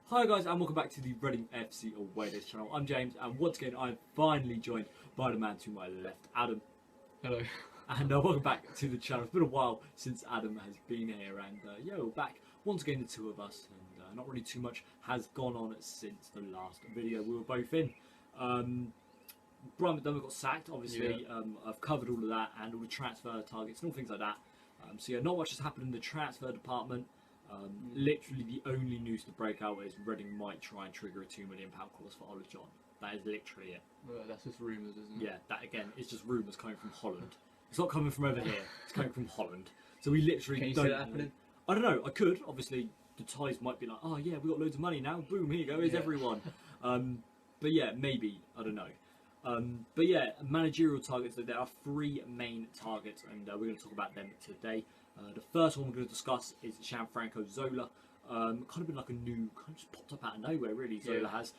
Hi guys and welcome back to the Reading FC Away Days channel. I'm James and once again I'm finally joined by the man to my left, Adam. Hello. And welcome back to the channel. It's been a while since Adam has been here and yeah, we're back once again, the two of us, and not really too much has gone on since the last video we were both in. Brian McDermott got sacked, obviously. Yeah. I've covered all of that and all the transfer targets and all things like that. So yeah, not much has happened in the transfer department. Literally the only news to break out is Reading might try and trigger a £2 million clause for Ola John. That is literally it. Well, that's just rumours, isn't it? Yeah, that again is just rumours coming from Holland. It's not coming from over here. It's coming from Holland. So we literally Can you don't see that happening? I don't know. I could. Obviously, the ties might be like, oh yeah, we got loads of money now. Boom, here you go. Here's everyone. But yeah, maybe. I don't know. But yeah, managerial targets. There are three main targets, and we're going to talk about them today. The first one we're going to discuss is Gianfranco Zola. Kind of been like a new, kind of just popped up out of nowhere, really. Zola has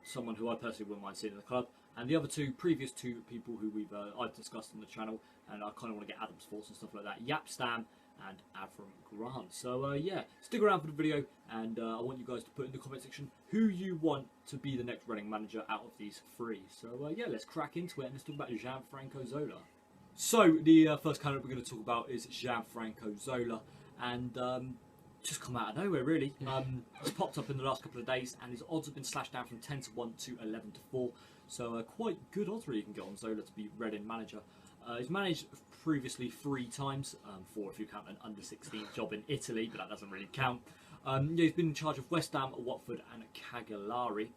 someone who I personally wouldn't mind seeing in the club, and the other two, previous two people who I've discussed on the channel, and I kind of want to get Adam's thoughts and stuff like that. Stam and Avram Grant. So yeah, stick around for the video, and I want you guys to put in the comment section who you want to be the next Reading manager out of these three. So yeah, let's crack into it and let's talk about Gianfranco Zola. So the first candidate we're going to talk about is Gianfranco Zola, and just come out of nowhere really. It's popped up in the last couple of days, and his odds have been slashed down from 10 to 1 to 11 to 4. So quite good odds really you can get on Zola to be Reading manager. He's managed previously 3 times, 4 if you count an under-16 job in Italy, but that doesn't really count. Yeah, he's been in charge of West Ham, Watford and Cagliari.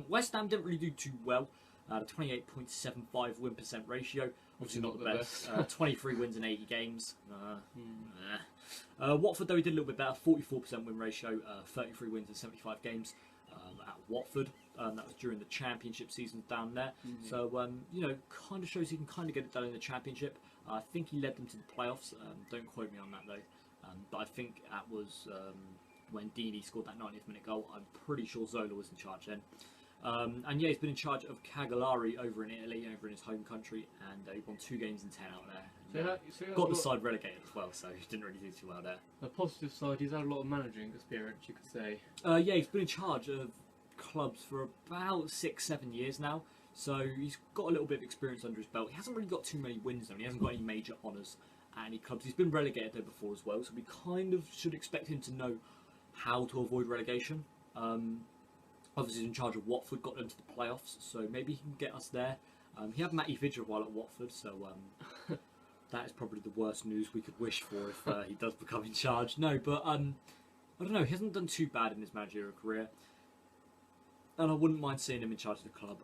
West Ham didn't really do too well. A 28.75 win percent ratio, obviously not the best. 23 wins in 80 games. Watford though he did a little bit better, 44% win ratio, 33 wins in 75 games at Watford. That was during the Championship season down there. So you know, kind of shows he can kind of get it done in the Championship. I think he led them to the playoffs. Don't quote me on that though. But I think that was when Dini scored that 90th minute goal. I'm pretty sure Zola was in charge then. And yeah, he's been in charge of Cagliari over in Italy, over in his home country, and he won 2 games in 10 out there. And, got the side relegated as well, so he didn't really do too well there. The positive side, he's had a lot of managing experience, you could say. Yeah, he's been in charge of clubs for about 6-7 years now, so he's got a little bit of experience under his belt. He hasn't really got too many wins though, and he hasn't got any major honours at any clubs. He's been relegated there before as well, so we kind of should expect him to know how to avoid relegation. Obviously he's in charge of Watford, got them to the playoffs, so maybe he can get us there. He had Matty Vidra while at Watford, so that is probably the worst news we could wish for if he does become in charge. No, but I don't know, he hasn't done too bad in his managerial career, and I wouldn't mind seeing him in charge of the club.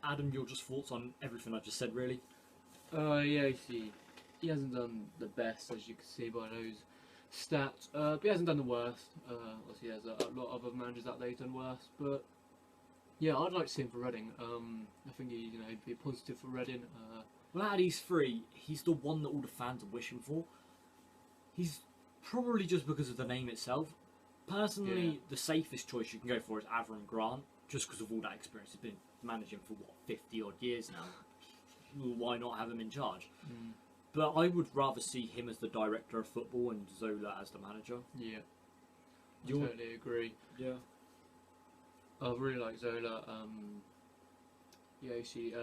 Adam, your just thoughts on everything I just said, really? Yeah, you see, he hasn't done the best, as you can see by those stats, but he hasn't done the worst. Obviously there's a lot of other managers out there who've done worse, but yeah, I'd like to see him for Reading. I think he'd be positive for Reading. Well, out of these three, he's the one that all the fans are wishing for. He's probably just because of the name itself. Personally, the safest choice you can go for is Avram Grant, just because of all that experience. He's been managing for what, 50 odd years now. Why not have him in charge? But I would rather see him as the director of football and Zola as the manager. Yeah, I totally agree. Yeah. I really like Zola. Yeah, you see,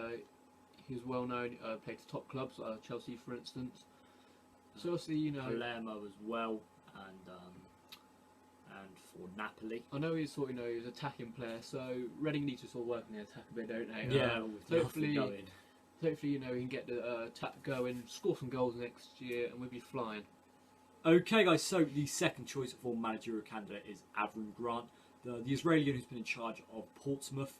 he was well known, played for top clubs, Chelsea for instance. So obviously, you know, Palermo as well, and for Napoli. I know he's sort of, he's an attacking player, so Reading need to sort of work on the attack a bit, don't they? Yeah, hopefully, he can get the attack going, score some goals next year, and we'll be flying. Okay, guys. So the second choice for managerial candidate is Avram Grant, the Israeli who's been in charge of Portsmouth,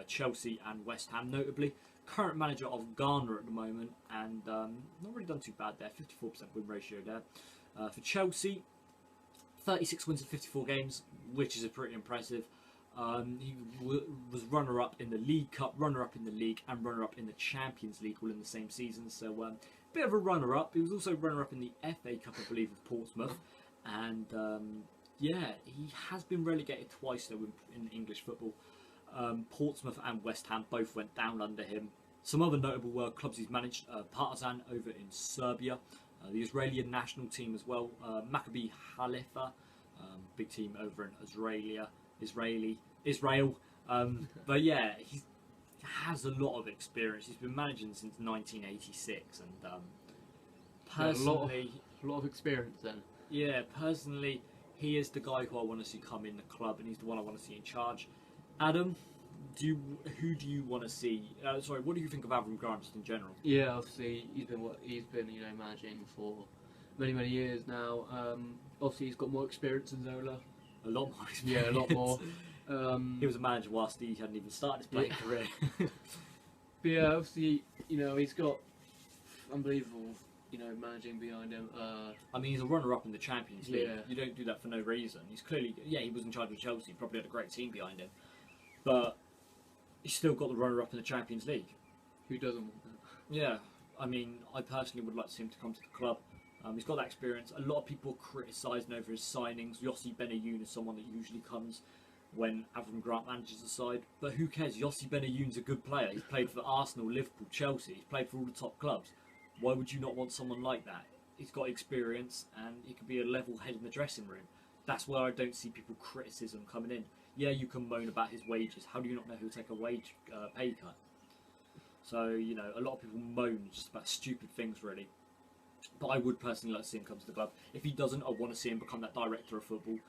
Chelsea, and West Ham, notably. Current manager of Ghana at the moment, and not really done too bad there. 54% win ratio there. For Chelsea, 36 wins in 54 games, which is pretty impressive. He was runner-up in the League Cup, runner-up in the League, and runner-up in the Champions League all in the same season. So bit of a runner-up. He was also runner-up in the FA Cup, I believe, with Portsmouth. And yeah, he has been relegated twice though in English football. Portsmouth and West Ham both went down under him. Some other notable clubs he's managed: Partizan over in Serbia, the Israeli national team as well, Maccabi Haifa, big team over in Israel. But yeah, he has a lot of experience. He's been managing since 1986, and personally, a lot of experience then. yeah, personally, he is the guy who I want to see come in the club, and he's the one I want to see in charge. Adam, who do you want to see? Sorry, what do you think of Avram Grant just in general? Yeah, obviously he's been managing for many years now. Obviously he's got more experience than Zola. A lot more experience. Yeah, a lot more. He was a manager whilst he hadn't even started his playing career. But yeah, obviously he's got unbelievable managing behind him. I mean, he's a runner-up in the Champions League. Yeah. You don't do that for no reason. He's clearly, he was in charge of Chelsea. Probably had a great team behind him, but he's still got the runner-up in the Champions League. Who doesn't want that? Yeah, I mean, I personally would like to see him to come to the club. He's got that experience. A lot of people criticising over his signings. Yossi Benayoun is someone that usually comes when Avram Grant manages the side, but who cares? Yossi Benayoun's a good player. He's played for Arsenal, Liverpool, Chelsea. He's played for all the top clubs. Why would you not want someone like that? He's got experience and he could be a level head in the dressing room. That's where I don't see people criticism coming in. Yeah, you can moan about his wages. How do you not know he'll take a pay cut? So, a lot of people moan just about stupid things, really. But I would personally like to see him come to the club. If he doesn't, I want to see him become that director of football,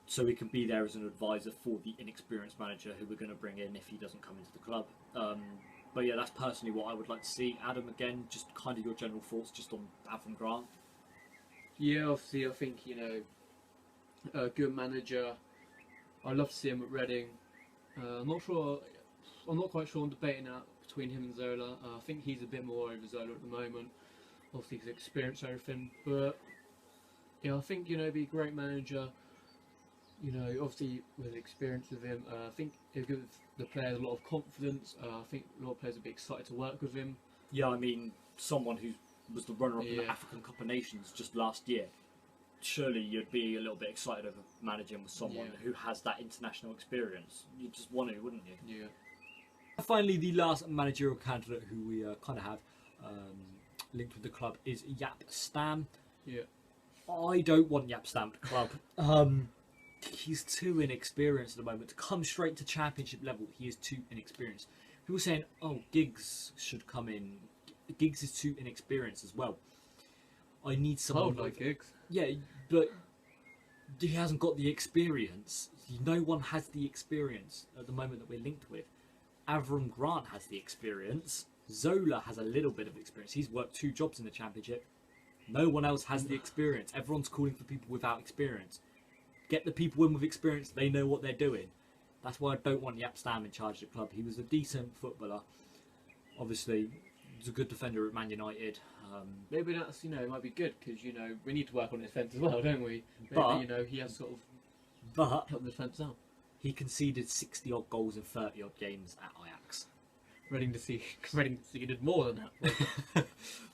so he can be there as an advisor for the inexperienced manager who we're going to bring in if he doesn't come into the club. But yeah, that's personally what I would like to see. Adam, again, just kind of your general thoughts just on Avram Grant. Yeah, obviously I think a good manager. I'd love to see him at Reading. I'm not quite sure. I'm debating out between him and Zola. I think he's a bit more over Zola at the moment. Obviously he's experienced everything, but yeah, I think be a great manager. Obviously with experience with him, I think he'll give the players a lot of confidence. I think a lot of players will be excited to work with him. Yeah, I mean, someone who was the runner-up in the African Cup of Nations just last year. Surely you'd be a little bit excited over managing with someone who has that international experience. You'd just want to, wouldn't you? Yeah. Finally, the last managerial candidate who we kind of have linked with the club is Yap Stam. Yeah. I don't want Yap Stam at the club. He's too inexperienced at the moment. To come straight to championship level, he is too inexperienced. People are saying, oh, Giggs should come in. Giggs is too inexperienced as well. I need someone like Giggs. Yeah, but he hasn't got the experience. No one has the experience at the moment that we're linked with. Avram Grant has the experience. Zola has a little bit of experience. He's worked 2 jobs in the championship. No one else has the experience. Everyone's calling for people without experience. Get the people in with experience. They know what they're doing. That's why I don't want Yap Stam in charge of the club. He was a decent footballer. Obviously, he was a good defender at Man United. Maybe that's it might be good because we need to work on the defence as well, don't we? Maybe But he has sort of but helped the defence out. he conceded 60 odd goals in 30 odd games at Ajax. Reading conceded more than that.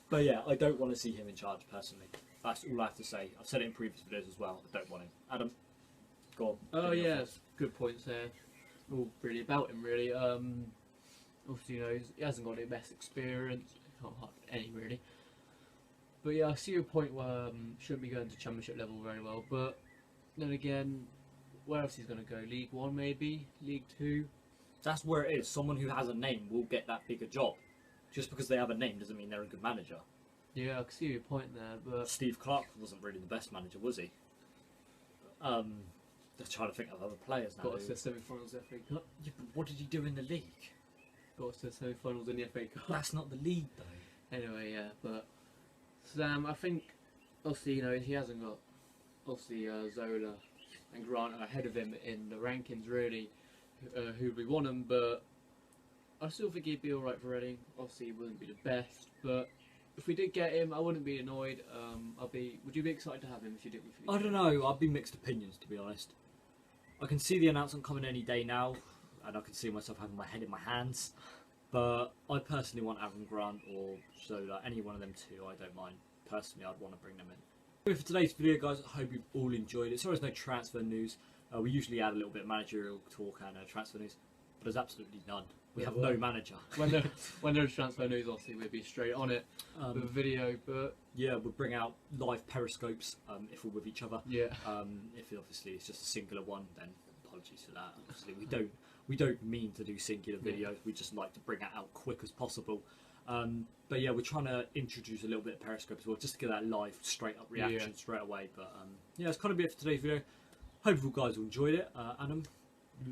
But yeah, I don't want to see him in charge personally. That's all I have to say. I've said it in previous videos as well. I don't want him. Adam, go on. Oh yeah, good points there. All really about him really. Obviously, he hasn't got the best experience, not any really. But yeah, I see your point where shouldn't be going to championship level very well. But then again, where else he's going to go? League 1 maybe, League 2. That's where it is. Someone who has a name will get that bigger job. Just because they have a name doesn't mean they're a good manager. Yeah, I can see your point there, but Steve Clark wasn't really the best manager, was he? I'm trying to think of other players now. got us to semi-finals of the FA Cup. Yeah, but what did he do in the league? Got us to semi-finals in the FA Cup. That's not the league, though. Anyway, yeah, but Sam, I think obviously he hasn't got Zola and Grant are ahead of him in the rankings really, who we want him, but I still think he'd be alright for Reading. Obviously he wouldn't be the best, but if we did get him, I wouldn't be annoyed. Would you be excited to have him if you did? I don't know. I'd be mixed opinions, to be honest. I can see the announcement coming any day now, and I can see myself having my head in my hands. But I personally want Avram Grant or Zola, any one of them two. I don't mind. Personally, I'd want to bring them in. For today's video, guys, I hope you've all enjoyed it. Sorry, there's no transfer news. We usually add a little bit of managerial talk and transfer news. but there's absolutely none. We Yeah, have well, no manager. when there's transfer news, obviously we'll be straight on it with a video. But yeah, we'll bring out live periscopes if we're with each other. yeah, If obviously it's just a singular one, then apologies for that. Obviously we don't mean to do singular videos. We just like to bring it out quick as possible. But yeah, we're trying to introduce a little bit of periscope as well, just to get that live straight up reaction straight away. But yeah, it's kind of it for today's video. Hope you guys all enjoyed it. Adam,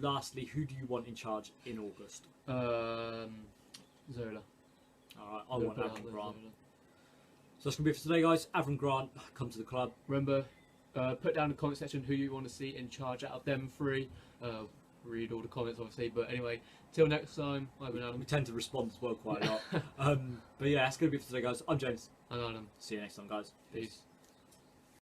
lastly, who do you want in charge in August? Zola. Alright, I want Avram Grant. So that's going to be it for today, guys. Avram Grant, come to the club. Remember, put down in the comment section who you want to see in charge out of them three. Read all the comments, obviously. But anyway, till next time, I've been Adam. We tend to respond as well quite a lot. But yeah, that's going to be it for today, guys. I'm James. And Adam. See you next time, guys. Peace.